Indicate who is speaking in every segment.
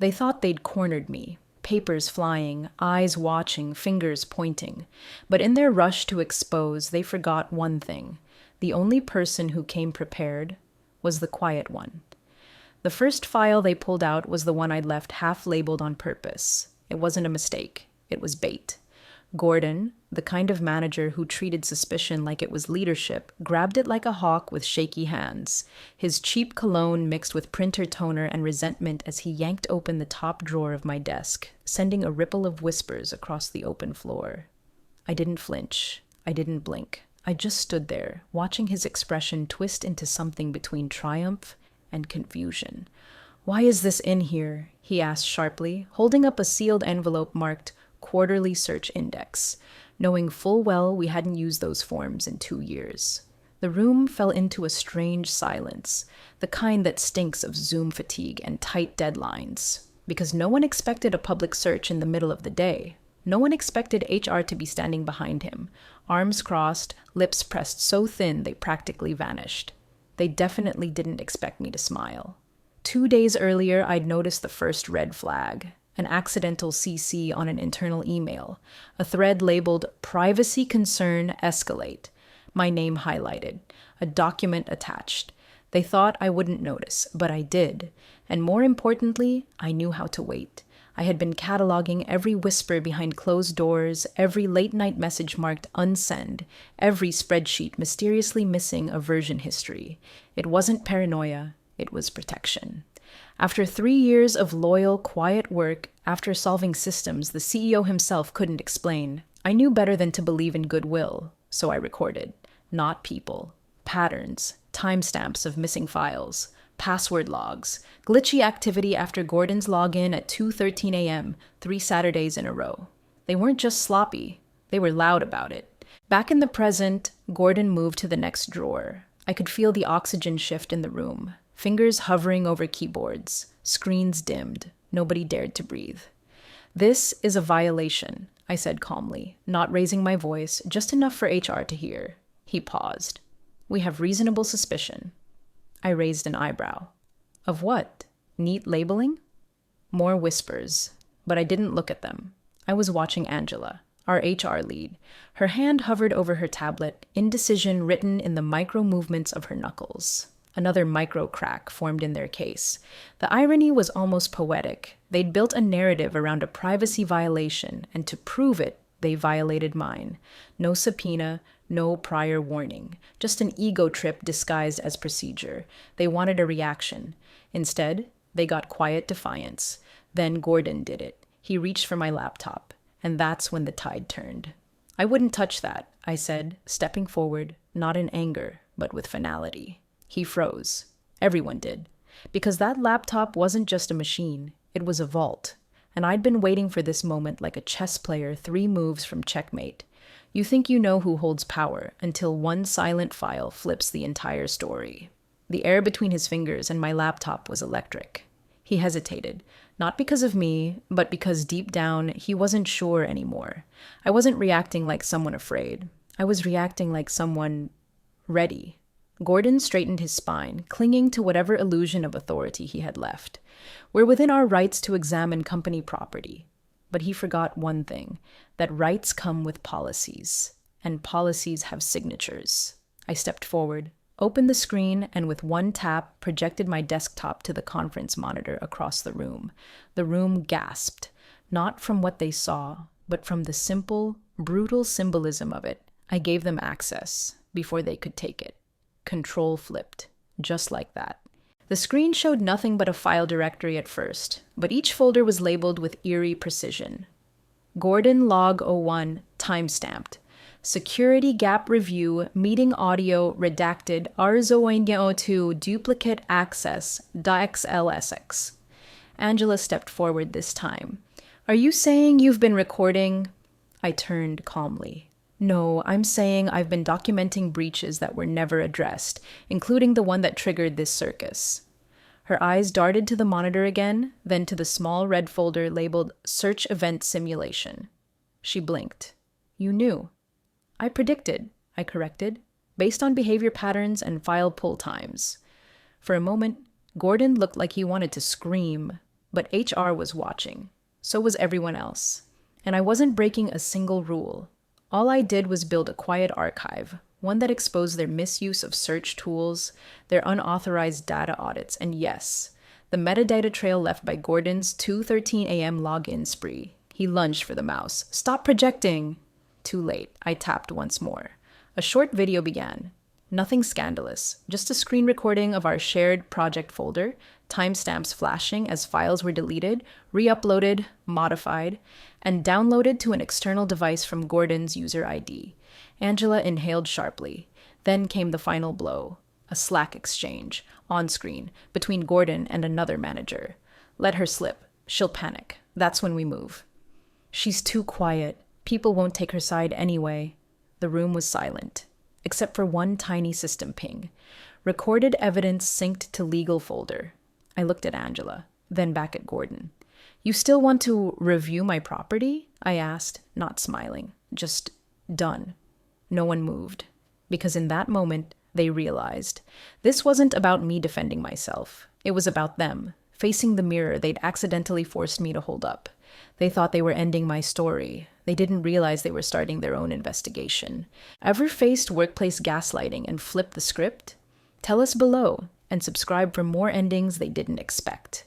Speaker 1: They thought they'd cornered me, papers flying, eyes watching, fingers pointing. But in their rush to expose, they forgot one thing. The only person who came prepared was the quiet one. The first file they pulled out was the one I'd left half-labeled on purpose. It wasn't a mistake. It was bait. Gordon, the kind of manager who treated suspicion like it was leadership, grabbed it like a hawk with shaky hands, his cheap cologne mixed with printer toner and resentment as he yanked open the top drawer of my desk, sending a ripple of whispers across the open floor. I didn't flinch. I didn't blink. I just stood there, watching his expression twist into something between triumph and confusion. "Why is this in here?" he asked sharply, holding up a sealed envelope marked Quarterly Search Index, knowing full well we hadn't used those forms in 2 years. The room fell into a strange silence, the kind that stinks of Zoom fatigue and tight deadlines, because no one expected a public search in the middle of the day. No one expected HR to be standing behind him, arms crossed, lips pressed so thin they practically vanished. They definitely didn't expect me to smile. 2 days earlier, I'd noticed the first red flag. An accidental CC on an internal email, a thread labeled Privacy Concern Escalate, my name highlighted, a document attached. They thought I wouldn't notice, but I did. And more importantly, I knew how to wait. I had been cataloging every whisper behind closed doors, every late-night message marked unsend, every spreadsheet mysteriously missing a version history. It wasn't paranoia, it was protection. After 3 years of loyal, quiet work, after solving systems the CEO himself couldn't explain, I knew better than to believe in goodwill, so I recorded. Not people. Patterns, timestamps of missing files, password logs, glitchy activity after Gordon's login at 2:13 a.m., 3 Saturdays in a row. They weren't just sloppy, they were loud about it. Back in the present, Gordon moved to the next drawer. I could feel the oxygen shift in the room. Fingers hovering over keyboards, screens dimmed, nobody dared to breathe. "This is a violation," I said calmly, not raising my voice, just enough for HR to hear. He paused. "We have reasonable suspicion." I raised an eyebrow. "Of what? Neat labeling?" More whispers, but I didn't look at them. I was watching Angela, our HR lead. Her hand hovered over her tablet, indecision written in the micro movements of her knuckles. Another micro crack formed in their case. The irony was almost poetic. They'd built a narrative around a privacy violation, and to prove it, they violated mine. No subpoena, no prior warning. Just an ego trip disguised as procedure. They wanted a reaction. Instead, they got quiet defiance. Then Gordon did it. He reached for my laptop, and that's when the tide turned. "I wouldn't touch that," I said, stepping forward, not in anger, but with finality. He froze. Everyone did. Because that laptop wasn't just a machine, it was a vault. And I'd been waiting for this moment like a chess player 3 moves from checkmate. You think you know who holds power until one silent file flips the entire story. The air between his fingers and my laptop was electric. He hesitated, not because of me, but because deep down he wasn't sure anymore. I wasn't reacting like someone afraid. I was reacting like someone ready. Gordon straightened his spine, clinging to whatever illusion of authority he had left. We're within our rights to examine company property. But he forgot one thing, that rights come with policies, and policies have signatures. I stepped forward, opened the screen, and with one tap, projected my desktop to the conference monitor across the room. The room gasped, not from what they saw, but from the simple, brutal symbolism of it. I gave them access before they could take it. Control flipped, just like that. The screen showed nothing but a file directory at first, but each folder was labeled with eerie precision. Gordon Log 01, timestamped. Security Gap Review, Meeting Audio, Redacted, RZO2, Duplicate Access, .xlsx. Angela stepped forward this time. "Are you saying you've been recording?" I turned calmly. "No, I'm saying I've been documenting breaches that were never addressed, including the one that triggered this circus." Her eyes darted to the monitor again, then to the small red folder labeled Search Event Simulation. She blinked. "You knew." "I predicted," I corrected, "based on behavior patterns and file pull times." For a moment, Gordon looked like he wanted to scream, But HR was watching. So was everyone else. And I wasn't breaking a single rule. All I did was build a quiet archive, one that exposed their misuse of search tools, their unauthorized data audits, and yes, the metadata trail left by Gordon's 2:13 a.m. login spree. He lunged for the mouse. "Stop projecting!" Too late. I tapped once more. A short video began. Nothing scandalous, just a screen recording of our shared project folder, timestamps flashing as files were deleted, re-uploaded, modified, and downloaded to an external device from Gordon's user ID. Angela inhaled sharply. Then came the final blow. A Slack exchange, on screen, between Gordon and another manager. "Let her slip. She'll panic. That's when we move." "She's too quiet. People won't take her side anyway." The room was silent, except for one tiny system ping. Recorded evidence synced to legal folder. I looked at Angela, then back at Gordon. "You still want to review my property?" I asked, not smiling. Just done. No one moved, because in that moment, they realized this wasn't about me defending myself. It was about them, facing the mirror they'd accidentally forced me to hold up. They thought they were ending my story. They didn't realize they were starting their own investigation. Ever faced workplace gaslighting and flipped the script? Tell us below and subscribe for more endings they didn't expect.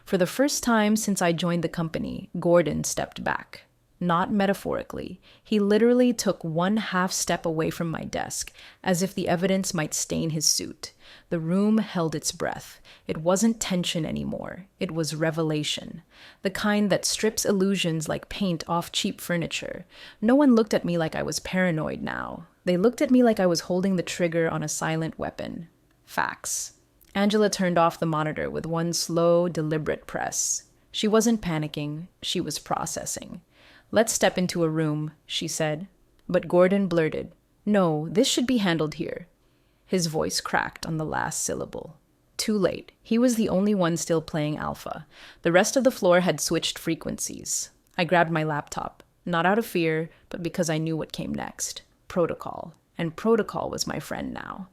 Speaker 1: For the first time since I joined the company, Gordon stepped back. Not metaphorically. He literally took one half step away from my desk, as if the evidence might stain his suit. The room held its breath. It wasn't tension anymore. It was revelation. The kind that strips illusions like paint off cheap furniture. No one looked at me like I was paranoid now. They looked at me like I was holding the trigger on a silent weapon. Facts. Angela turned off the monitor with one slow, deliberate press. She wasn't panicking. She was processing. "Let's step into a room," she said. But Gordon blurted, "No, this should be handled here." His voice cracked on the last syllable. Too late. He was the only one still playing alpha. The rest of the floor had switched frequencies. I grabbed my laptop, not out of fear, but because I knew what came next. Protocol. And protocol was my friend now.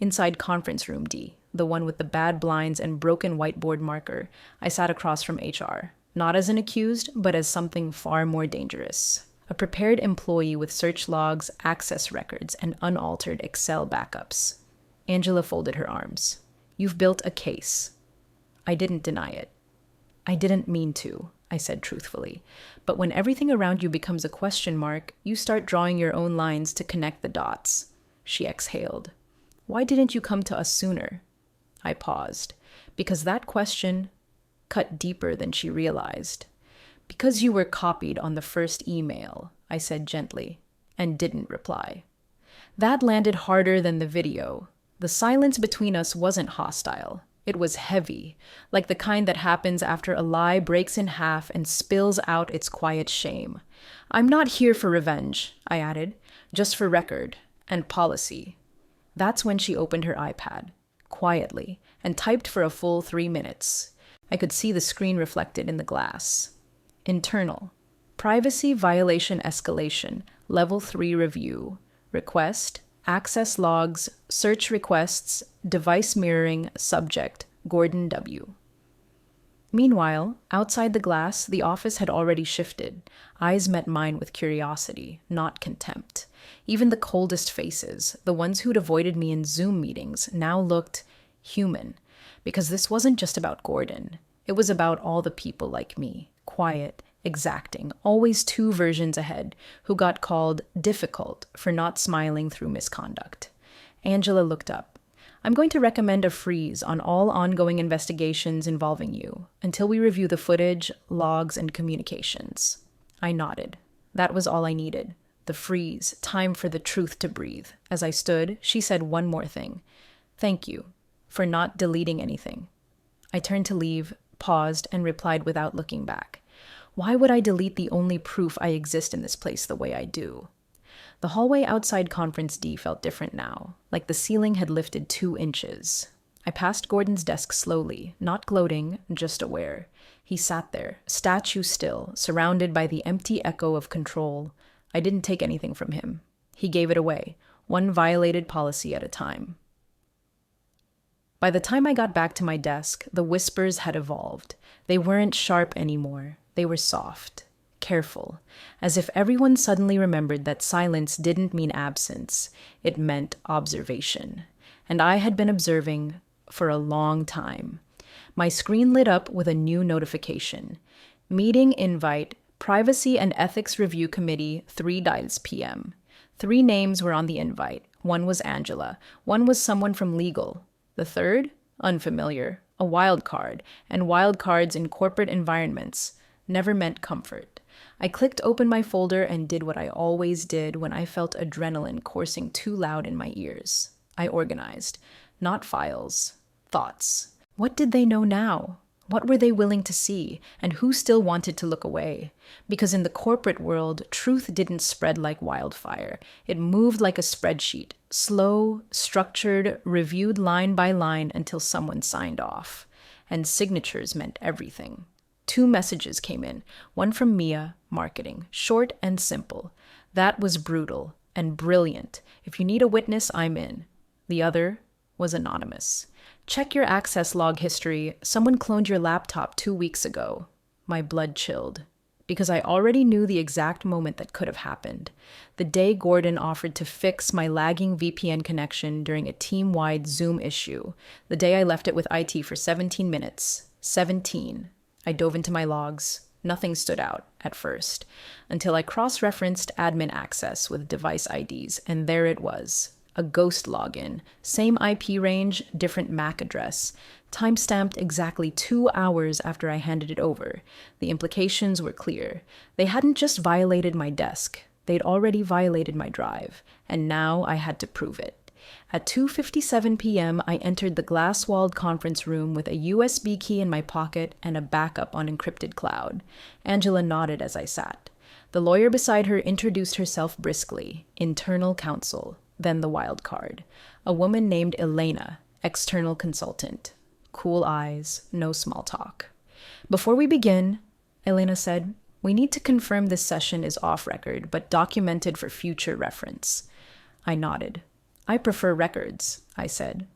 Speaker 1: Inside conference room D, the one with the bad blinds and broken whiteboard marker, I sat across from HR. Not as an accused, but as something far more dangerous. A prepared employee with search logs, access records, and unaltered Excel backups. Angela folded her arms. "You've built a case." I didn't deny it. "I didn't mean to," I said truthfully. "But when everything around you becomes a question mark, you start drawing your own lines to connect the dots." She exhaled. "Why didn't you come to us sooner?" I paused. Because that question cut deeper than she realized. "Because you were copied on the first email," I said gently, and didn't reply. That landed harder than the video. The silence between us wasn't hostile. It was heavy, like the kind that happens after a lie breaks in half and spills out its quiet shame. "I'm not here for revenge," I added, "just for record and policy." That's when she opened her iPad, quietly, and typed for a full 3 minutes. I could see the screen reflected in the glass. Internal. Privacy violation escalation, level 3 review. Request, access logs, search requests, device mirroring, subject, Gordon W. Meanwhile, outside the glass, the office had already shifted. Eyes met mine with curiosity, not contempt. Even the coldest faces, the ones who'd avoided me in Zoom meetings, now looked human. Because this wasn't just about Gordon. It was about all the people like me, quiet, exacting, always 2 versions ahead, who got called difficult for not smiling through misconduct. Angela looked up. "I'm going to recommend a freeze on all ongoing investigations involving you, until we review the footage, logs, and communications." I nodded. That was all I needed. The freeze, time for the truth to breathe. As I stood, she said one more thing. "Thank you for not deleting anything." I turned to leave, paused, and replied without looking back. Why would I delete the only proof I exist in this place the way I do? The hallway outside Conference D felt different now, like the ceiling had lifted 2 inches. I passed Gordon's desk slowly, not gloating, just aware. He sat there, statue still, surrounded by the empty echo of control. I didn't take anything from him. He gave it away, one violated policy at a time. By the time I got back to my desk, the whispers had evolved. They weren't sharp anymore. They were soft, careful, as if everyone suddenly remembered that silence didn't mean absence, it meant observation. And I had been observing for a long time. My screen lit up with a new notification. Meeting invite, Privacy and Ethics Review Committee, 3 p.m. 3 names were on the invite. One was Angela. One was someone from legal. The third? Unfamiliar. A wild card. And wild cards in corporate environments never meant comfort. I clicked open my folder and did what I always did when I felt adrenaline coursing too loud in my ears. I organized. Not files. Thoughts. What did they know now? What were they willing to see, and who still wanted to look away? Because in the corporate world, truth didn't spread like wildfire. It moved like a spreadsheet, slow, structured, reviewed line by line until someone signed off. And signatures meant everything. 2 messages came in, one from Mia, marketing, short and simple. That was brutal and brilliant. If you need a witness, I'm in. The other was anonymous. Check your access log history. Someone cloned your laptop 2 weeks ago. My blood chilled, because I already knew the exact moment that could have happened. The day Gordon offered to fix my lagging VPN connection during a team-wide Zoom issue. The day I left it with IT for 17 minutes. 17. I dove into my logs. Nothing stood out at first, until I cross-referenced admin access with device IDs, and there it was. A ghost login, same IP range, different MAC address, timestamped exactly 2 hours after I handed it over. The implications were clear. They hadn't just violated my desk, they'd already violated my drive, and now I had to prove it. At 2:57 p.m., I entered the glass-walled conference room with a USB key in my pocket and a backup on encrypted cloud. Angela nodded as I sat. The lawyer beside her introduced herself briskly, internal counsel. Then the wild card. A woman named Elena, external consultant. Cool eyes, no small talk. Before we begin, Elena said, we need to confirm this session is off record, but documented for future reference. I nodded. I prefer records, I said.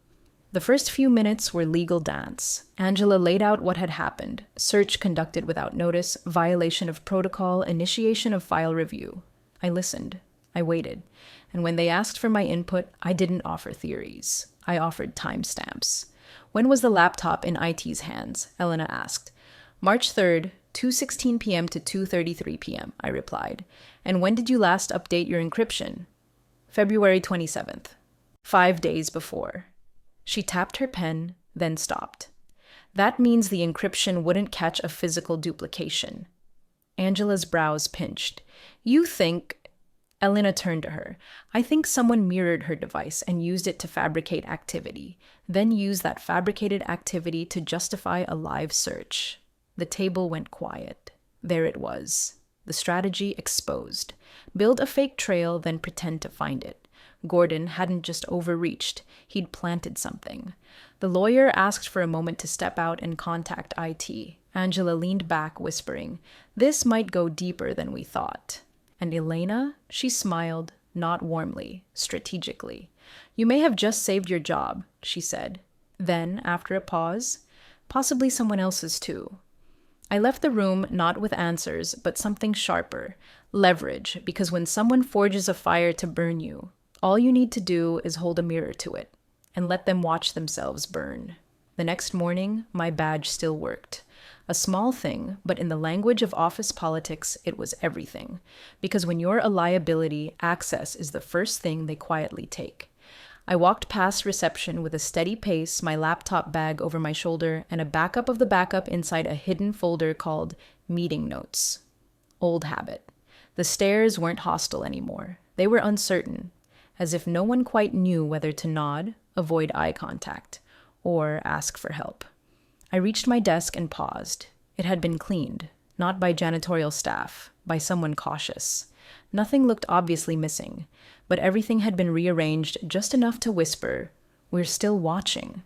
Speaker 1: The first few minutes were legal dance. Angela laid out what had happened. Search conducted without notice, violation of protocol, initiation of file review. I listened. I waited. And when they asked for my input, I didn't offer theories. I offered timestamps. When was the laptop in IT's hands? Elena asked. March 3rd, 2:16 p.m. to 2:33 p.m., I replied. And when did you last update your encryption? February 27th, 5 days before. She tapped her pen, then stopped. That means the encryption wouldn't catch a physical duplication. Angela's brows pinched. You think... Elena turned to her. I think someone mirrored her device and used it to fabricate activity, then used that fabricated activity to justify a live search. The table went quiet. There it was. The strategy exposed. Build a fake trail, then pretend to find it. Gordon hadn't just overreached. He'd planted something. The lawyer asked for a moment to step out and contact IT. Angela leaned back, whispering, "This might go deeper than we thought." And Elena? She smiled, not warmly, strategically. "You may have just saved your job," she said. Then, after a pause, "Possibly someone else's too." I left the room not with answers, but something sharper. Leverage, because when someone forges a fire to burn you, all you need to do is hold a mirror to it and let them watch themselves burn. The next morning, my badge still worked. A small thing, but in the language of office politics, it was everything. Because when you're a liability, access is the first thing they quietly take. I walked past reception with a steady pace, my laptop bag over my shoulder, and a backup of the backup inside a hidden folder called Meeting Notes. Old habit. The stares weren't hostile anymore. They were uncertain, as if no one quite knew whether to nod, avoid eye contact, or ask for help. I reached my desk and paused. It had been cleaned, not by janitorial staff, by someone cautious. Nothing looked obviously missing, but everything had been rearranged just enough to whisper, "We're still watching."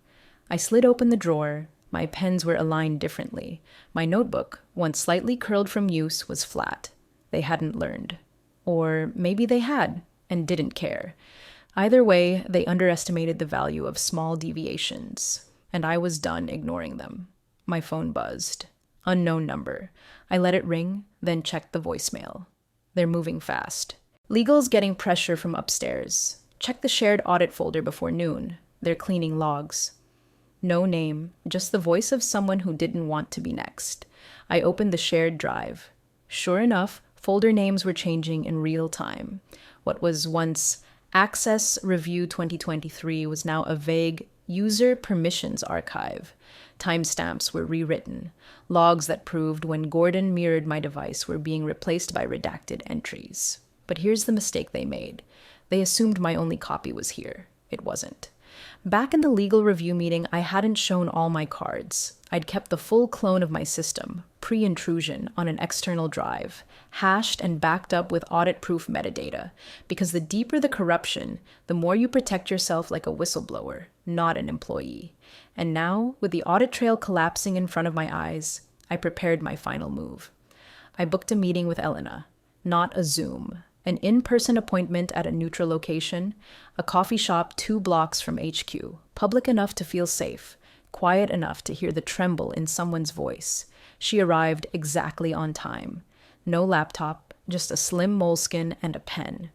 Speaker 1: I slid open the drawer. My pens were aligned differently. My notebook, once slightly curled from use, was flat. They hadn't learned. Or maybe they had, and didn't care. Either way, they underestimated the value of small deviations. and I was done ignoring them. My phone buzzed. Unknown number. I let it ring, then checked the voicemail. They're moving fast. Legal's getting pressure from upstairs. Check the shared audit folder before noon. They're cleaning logs. No name, just the voice of someone who didn't want to be next. I opened the shared drive. Sure enough, folder names were changing in real time. What was once Access Review 2023 was now a vague User Permissions Archive. Timestamps were rewritten. Logs that proved when Gordon mirrored my device were being replaced by redacted entries. But here's the mistake they made. They assumed my only copy was here. It wasn't. Back in the legal review meeting, I hadn't shown all my cards. I'd kept the full clone of my system, pre-intrusion, on an external drive, hashed and backed up with audit-proof metadata, because the deeper the corruption, the more you protect yourself like a whistleblower, not an employee. And now, with the audit trail collapsing in front of my eyes, I prepared my final move. I booked a meeting with Elena, not a Zoom. An in-person appointment at a neutral location, a coffee shop 2 blocks from HQ, public enough to feel safe, quiet enough to hear the tremble in someone's voice. She arrived exactly on time. No laptop, just a slim moleskin and a pen.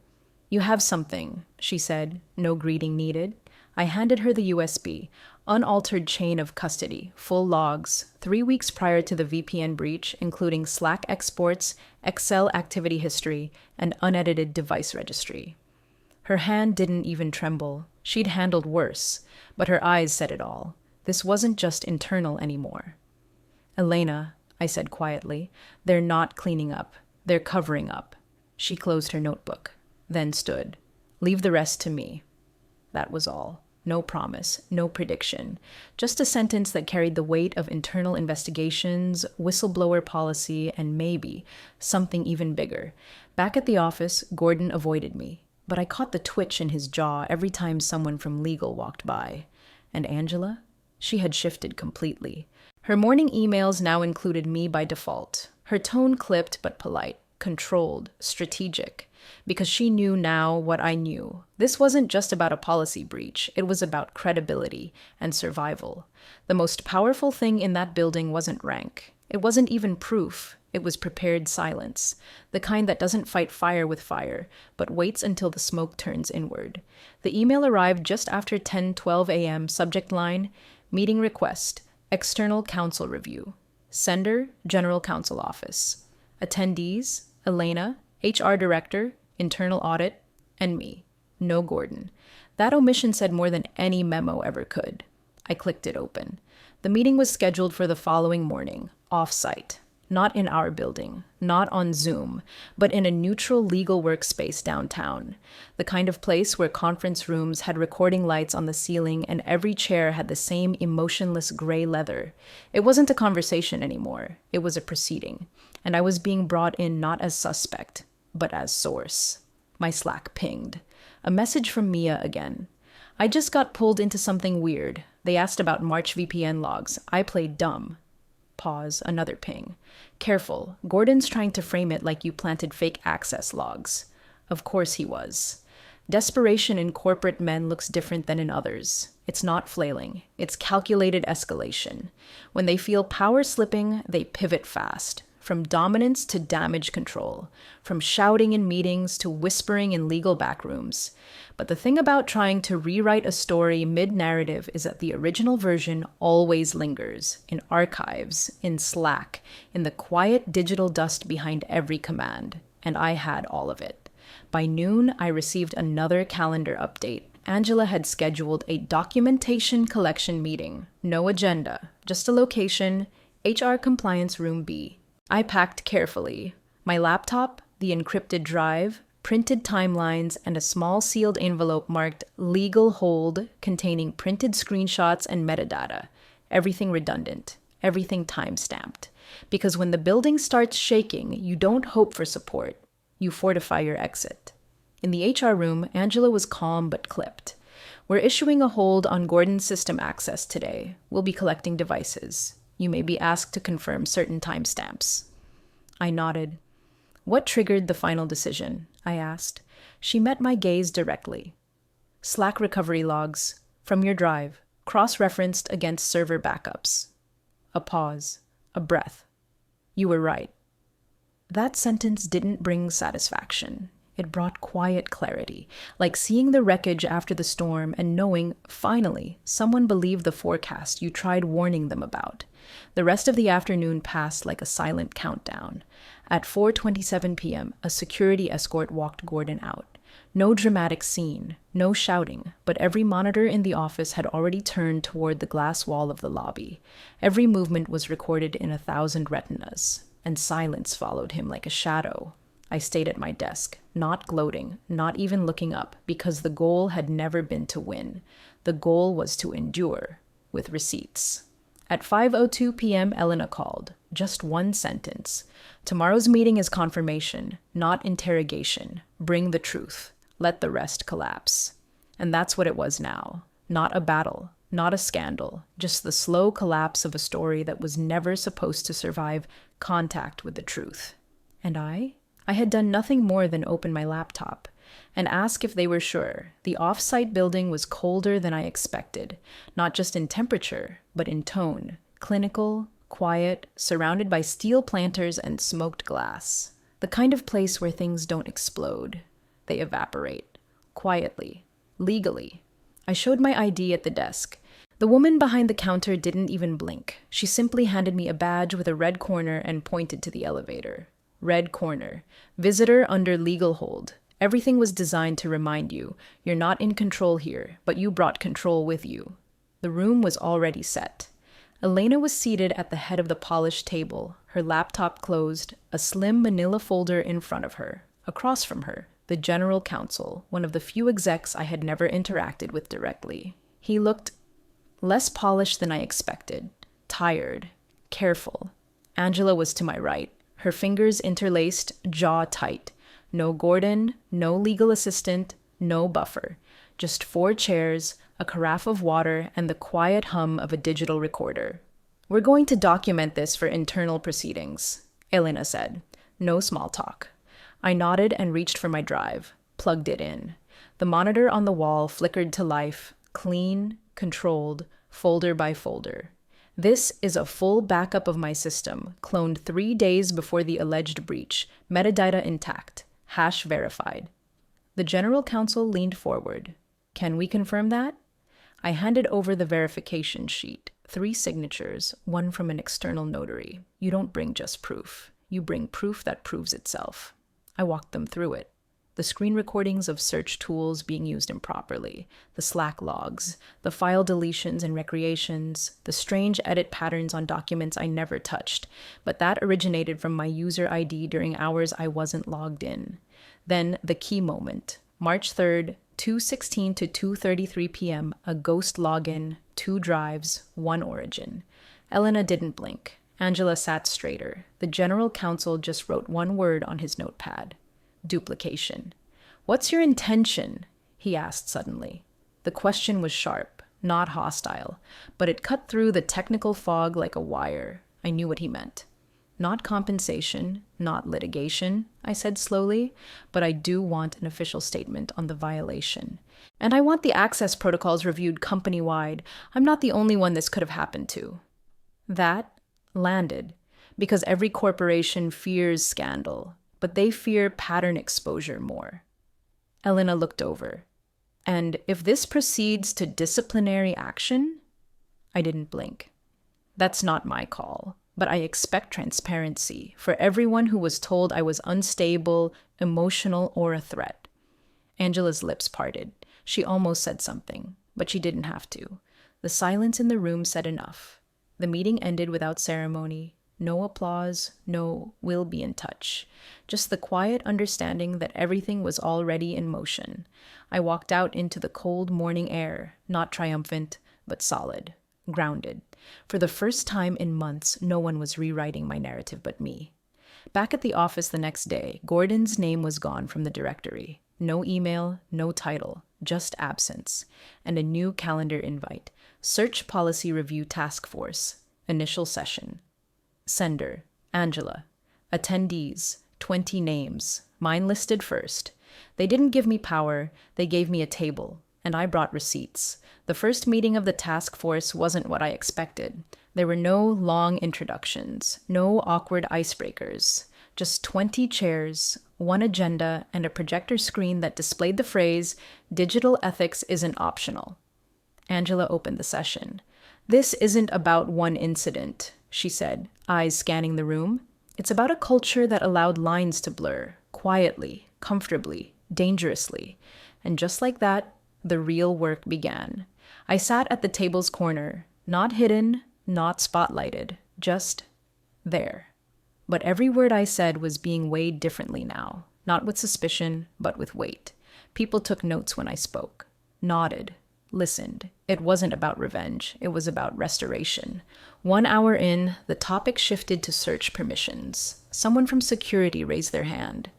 Speaker 1: "You have something," she said, no greeting needed. I handed her the USB, unaltered chain of custody, full logs, 3 weeks prior to the VPN breach, including Slack exports, Excel activity history, and unedited device registry. Her hand didn't even tremble. She'd handled worse, but her eyes said it all. This wasn't just internal anymore. "Elena," I said quietly, "they're not cleaning up. They're covering up." She closed her notebook, then stood. "Leave the rest to me." That was all. No promise, no prediction, just a sentence that carried the weight of internal investigations, whistleblower policy, and maybe something even bigger. Back at the office, Gordon avoided me, but I caught the twitch in his jaw every time someone from legal walked by. And Angela? She had shifted completely. Her morning emails now included me by default. Her tone clipped but polite, controlled, strategic. Because she knew now what I knew. This wasn't just about a policy breach. It was about credibility and survival. The most powerful thing in that building wasn't rank. It wasn't even proof. It was prepared silence. The kind that doesn't fight fire with fire, but waits until the smoke turns inward. The email arrived just after 10:12 a.m. Subject line, "Meeting request. External counsel review. Sender, General Counsel Office. Attendees, Elena, HR Director, Internal Audit, and me. No Gordon." That omission said more than any memo ever could. I clicked it open. The meeting was scheduled for the following morning, off-site. Not in our building, not on Zoom, but in a neutral legal workspace downtown. The kind of place where conference rooms had recording lights on the ceiling and every chair had the same emotionless gray leather. It wasn't a conversation anymore. It was a proceeding. And I was being brought in not as suspect, but as source. My Slack pinged. A message from Mia again. "I just got pulled into something weird. They asked about March VPN logs. I played dumb." Pause, another ping. "Careful, Gordon's trying to frame it like you planted fake access logs." Of course he was. Desperation in corporate men looks different than in others. It's not flailing. It's calculated escalation. When they feel power slipping, they pivot fast. From dominance to damage control, from shouting in meetings to whispering in legal backrooms. But the thing about trying to rewrite a story mid-narrative is that the original version always lingers, in archives, in Slack, in the quiet digital dust behind every command. And I had all of it. By noon, I received another calendar update. Angela had scheduled a documentation collection meeting. No agenda, just a location, HR Compliance Room B. I packed carefully. My laptop, the encrypted drive, printed timelines, and a small sealed envelope marked "Legal Hold" containing printed screenshots and metadata. Everything redundant. Everything time-stamped. Because when the building starts shaking, you don't hope for support. You fortify your exit. In the HR room, Angela was calm but clipped. "We're issuing a hold on Gordon's system access today. We'll be collecting devices. You may be asked to confirm certain timestamps." I nodded. "What triggered the final decision?" I asked. She met my gaze directly. "Slack recovery logs. From your drive. cross-referenced against server backups. A pause, a breath. You were right. That sentence didn't bring satisfaction. It brought quiet clarity, like seeing the wreckage after the storm and knowing, finally, someone believed the forecast you tried warning them about. The rest of the afternoon passed like a silent countdown. At 4:27 p.m., a security escort walked Gordon out. No dramatic scene, no shouting, but every monitor in the office had already turned toward the glass wall of the lobby. Every movement was recorded in 1,000 retinas, and silence followed him like a shadow. I stayed at my desk, not gloating, not even looking up, because the goal had never been to win. The goal was to endure, with receipts. At 5:02 p.m., Elena called. Just one sentence. Tomorrow's meeting is confirmation, not interrogation. Bring the truth. Let the rest collapse. And that's what it was now. Not a battle, not a scandal, just the slow collapse of a story that was never supposed to survive contact with the truth. And I had done nothing more than open my laptop and ask if they were sure. The off-site building was colder than I expected, not just in temperature, but in tone. Clinical, quiet, surrounded by steel planters and smoked glass. The kind of place where things don't explode. They evaporate. Quietly. Legally. I showed my ID at the desk. The woman behind the counter didn't even blink. She simply handed me a badge with a red corner and pointed to the elevator. Red corner. Visitor under legal hold. Everything was designed to remind you, you're not in control here, but you brought control with you. The room was already set. Elena was seated at the head of the polished table, her laptop closed, a slim manila folder in front of her. Across from her, the general counsel, one of the few execs I had never interacted with directly. He looked less polished than I expected, tired, careful. Angela was to my right, her fingers interlaced, jaw tight. No Gordon, no legal assistant, no buffer. Just 4 chairs, a carafe of water, and the quiet hum of a digital recorder. We're going to document this for internal proceedings, Elena said. No small talk. I nodded and reached for my drive, plugged it in. The monitor on the wall flickered to life, clean, controlled, folder by folder. This is a full backup of my system, cloned 3 days before the alleged breach, metadata intact, hash verified. The general counsel leaned forward. Can we confirm that? I handed over the verification sheet, 3 signatures, one from an external notary. You don't bring just proof. You bring proof that proves itself. I walked them through it. The screen recordings of search tools being used improperly, the Slack logs, the file deletions and recreations, the strange edit patterns on documents I never touched, but that originated from my user ID during hours I wasn't logged in. Then the key moment, March 3rd, 2:16 to 2:33 p.m., a ghost login, 2 drives, 1 origin. Elena didn't blink. Angela sat straighter. The general counsel just wrote 1 word on his notepad. Duplication. What's your intention? He asked suddenly. The question was sharp, not hostile, but it cut through the technical fog like a wire. I knew what he meant. Not compensation, not litigation, I said slowly, but I do want an official statement on the violation. And I want the access protocols reviewed company-wide. I'm not the only one this could have happened to. That landed, because every corporation fears scandal, but they fear pattern exposure more. Elena looked over. And if this proceeds to disciplinary action? I didn't blink. That's not my call, but I expect transparency for everyone who was told I was unstable, emotional, or a threat. Angela's lips parted. She almost said something, but she didn't have to. The silence in the room said enough. The meeting ended without ceremony. No applause, no "we'll be in touch." Just the quiet understanding that everything was already in motion. I walked out into the cold morning air, not triumphant, but solid, grounded. For the first time in months, no one was rewriting my narrative but me. Back at the office the next day, Gordon's name was gone from the directory. No email, no title, just absence. And a new calendar invite. Search Policy Review Task Force. Initial session. Sender, Angela. Attendees, 20 names. Mine listed first. They didn't give me power, they gave me a table. And I brought receipts. The first meeting of the task force wasn't what I expected. There were no long introductions, no awkward icebreakers, just 20 chairs, one agenda, and a projector screen that displayed the phrase, "Digital ethics isn't optional." Angela opened the session. "This isn't about one incident," she said, eyes scanning the room. "It's about a culture that allowed lines to blur, quietly, comfortably, dangerously." And just like that, the real work began. I sat at the table's corner, not hidden, not spotlighted, just there. But every word I said was being weighed differently now, not with suspicion, but with weight. People took notes when I spoke, nodded, listened. It wasn't about revenge, it was about restoration. 1 hour in, the topic shifted to search permissions. Someone from security raised their hand.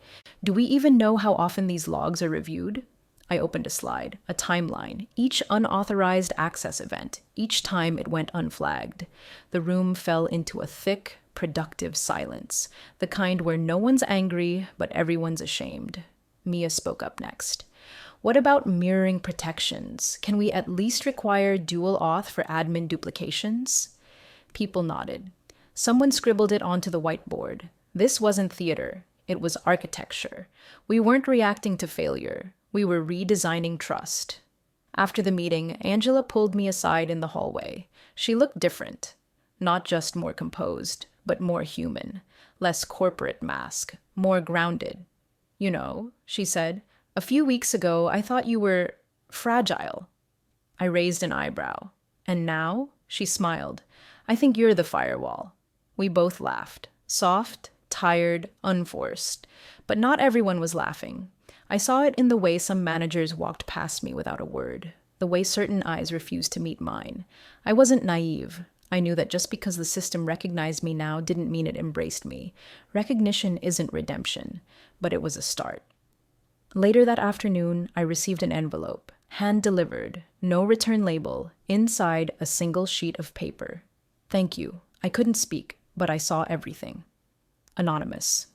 Speaker 1: "Do we even know how often these logs are reviewed?" I opened a slide, a timeline, each unauthorized access event, each time it went unflagged. The room fell into a thick, productive silence, the kind where no one's angry, but everyone's ashamed. Mia spoke up next. "What about mirroring protections? Can we at least require dual auth for admin duplications?" People nodded. Someone scribbled it onto the whiteboard. This wasn't theater. It was architecture. We weren't reacting to failure. We were redesigning trust. After the meeting, Angela pulled me aside in the hallway. She looked different. Not just more composed, but more human. Less corporate mask. More grounded. "You know," she said, "a few weeks ago I thought you were fragile." I raised an eyebrow. "And now?" She smiled. "I think you're the firewall." We both laughed. Soft, tired, unforced. But not everyone was laughing. I saw it in the way some managers walked past me without a word, the way certain eyes refused to meet mine. I wasn't naive. I knew that just because the system recognized me now didn't mean it embraced me. Recognition isn't redemption, but it was a start. Later that afternoon, I received an envelope, hand-delivered, no return label, inside a single sheet of paper. "Thank you." I couldn't speak, but I saw everything. Anonymous.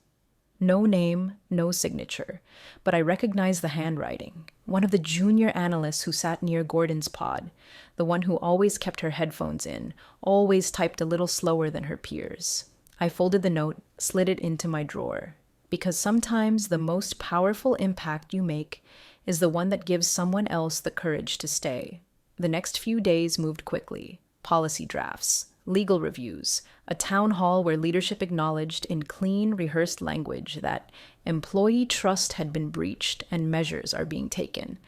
Speaker 1: No name, no signature, but I recognized the handwriting. One of the junior analysts who sat near Gordon's pod, the one who always kept her headphones in, always typed a little slower than her peers. I folded the note, slid it into my drawer, because sometimes the most powerful impact you make is the one that gives someone else the courage to stay. The next few days moved quickly. Policy drafts, legal reviews, a town hall where leadership acknowledged in clean, rehearsed language that employee trust had been breached and measures are being taken.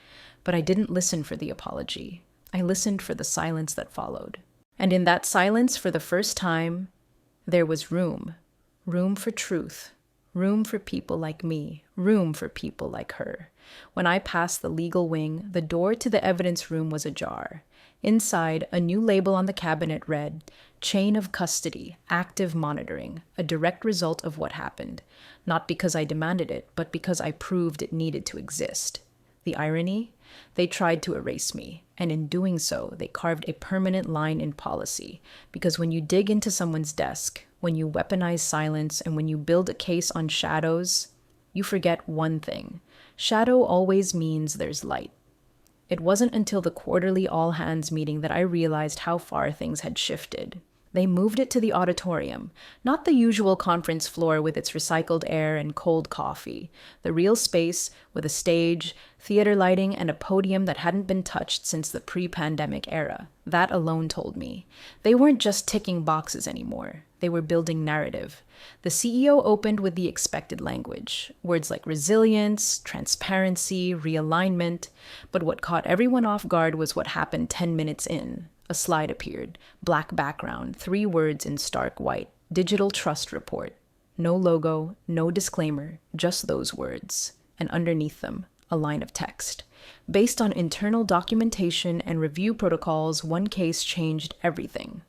Speaker 1: But I didn't listen for the apology. I listened for the silence that followed. And in that silence, for the first time, there was room. Room for truth. Room for people like me. Room for people like her. When I passed the legal wing, the door to the evidence room was ajar. Inside, a new label on the cabinet read, "Chain of Custody, Active Monitoring, a direct result of what happened. Not because I demanded it, but because I proved it needed to exist." The irony? They tried to erase me, and in doing so, they carved a permanent line in policy. Because when you dig into someone's desk, when you weaponize silence, and when you build a case on shadows, you forget one thing. Shadow always means there's light. It wasn't until the quarterly all-hands meeting that I realized how far things had shifted. They moved it to the auditorium, not the usual conference floor with its recycled air and cold coffee, the real space with a stage, theater lighting, and a podium that hadn't been touched since the pre-pandemic era. That alone told me. They weren't just ticking boxes anymore. They were building narrative. The CEO opened with the expected language, words like resilience, transparency, realignment. But what caught everyone off guard was what happened 10 minutes in. A slide appeared, black background, 3 words in stark white, Digital Trust Report. No logo, no disclaimer, just those words. And underneath them, a line of text. Based on internal documentation and review protocols, one case changed everything.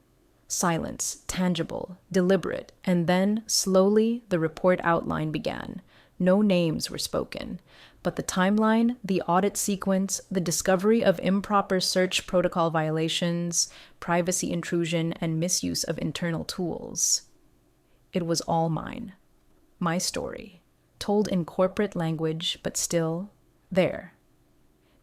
Speaker 1: Silence, tangible, deliberate, and then, slowly, the report outline began. No names were spoken. But the timeline, the audit sequence, the discovery of improper search protocol violations, privacy intrusion, and misuse of internal tools. It was all mine. My story, told in corporate language, but still there.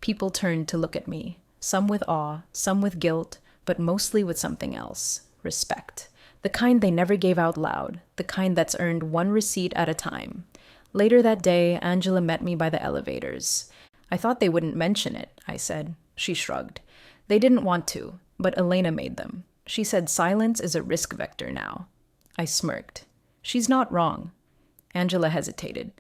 Speaker 1: People turned to look at me, some with awe, some with guilt, but mostly with something else: respect. The kind they never gave out loud, the kind that's earned one receipt at a time. Later that day, Angela met me by the elevators. I thought they wouldn't mention it, I said. She shrugged. They didn't want to, but Elena made them. She said silence is a risk vector now. I smirked. She's not wrong. Angela hesitated.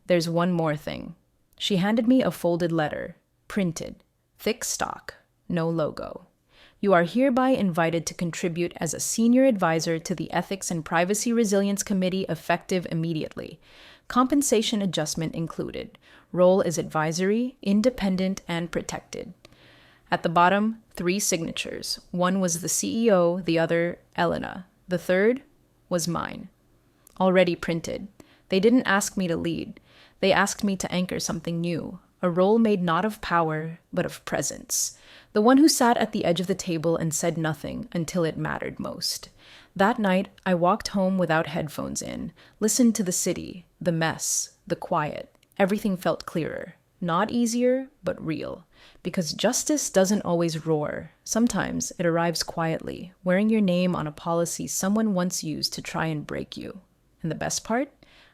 Speaker 1: There's one more thing. She handed me a folded letter, printed, thick stock, no logo. You are hereby invited to contribute as a senior advisor to the Ethics and Privacy Resilience Committee effective immediately. Compensation adjustment included. Role is advisory, independent, and protected. At the bottom, 3 signatures. One was the CEO, the other, Elena. The third was mine. Already printed. They didn't ask me to lead. They asked me to anchor something new, a role made not of power, but of presence. The one who sat at the edge of the table and said nothing until it mattered most. That night, I walked home without headphones in, listened to the city, the mess, the quiet. Everything felt clearer. Not easier, but real. Because justice doesn't always roar. Sometimes it arrives quietly, wearing your name on a policy someone once used to try and break you. And the best part?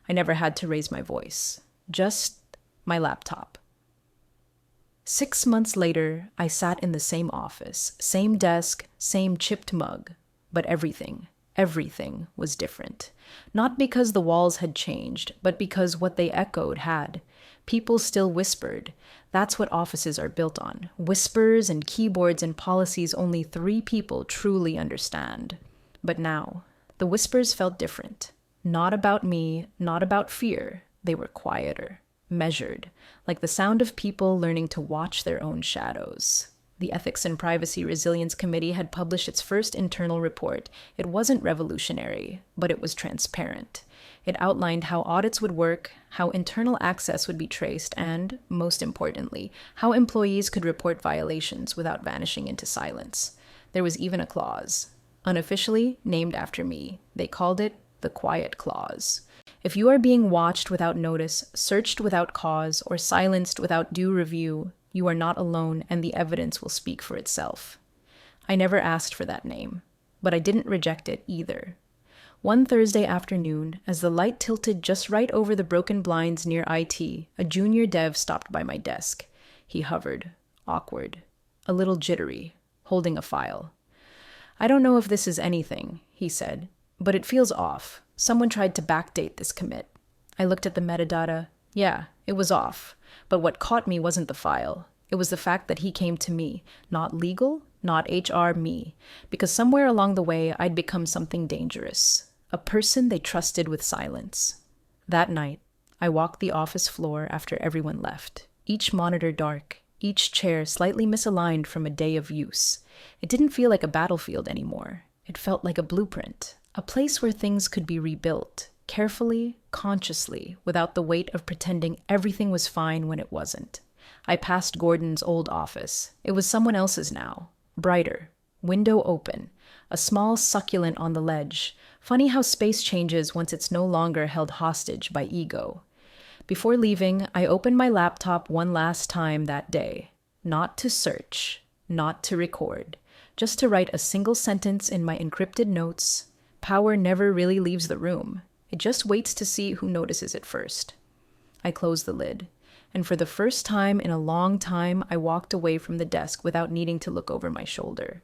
Speaker 1: I never had to raise my voice. Just my laptop. 6 months later, I sat in the same office, same desk, same chipped mug. But everything was different. Not because the walls had changed, but because what they echoed had. People still whispered. That's what offices are built on. Whispers and keyboards and policies only 3 people truly understand. But now, the whispers felt different. Not about me, not about fear. They were quieter, measured, like the sound of people learning to watch their own shadows. The Ethics and Privacy Resilience Committee had published its first internal report. It wasn't revolutionary, but it was transparent. It outlined how audits would work, how internal access would be traced, and, most importantly, how employees could report violations without vanishing into silence. There was even a clause, unofficially named after me. They called it the Quiet Clause. If you are being watched without notice, searched without cause, or silenced without due review, you are not alone, and the evidence will speak for itself. I never asked for that name, but I didn't reject it either. One Thursday afternoon, as the light tilted just right over the broken blinds near IT, a junior dev stopped by my desk. He hovered, awkward, a little jittery, holding a file. I don't know if this is anything, he said, but it feels off. Someone tried to backdate this commit. I looked at the metadata. Yeah, it was off. But what caught me wasn't the file. It was the fact that he came to me. Not legal, not HR, me. Because somewhere along the way, I'd become something dangerous. A person they trusted with silence. That night, I walked the office floor after everyone left. Each monitor dark, each chair slightly misaligned from a day of use. It didn't feel like a battlefield anymore. It felt like a blueprint. A place where things could be rebuilt, carefully, consciously, without the weight of pretending everything was fine when it wasn't. I passed Gordon's old office. It was someone else's now. Brighter. Window open. A small succulent on the ledge. Funny how space changes once it's no longer held hostage by ego. Before leaving, I opened my laptop one last time that day. Not to search. Not to record. Just to write a single sentence in my encrypted notes. Power never really leaves the room. It just waits to see who notices it first. I closed the lid, and for the first time in a long time, I walked away from the desk without needing to look over my shoulder.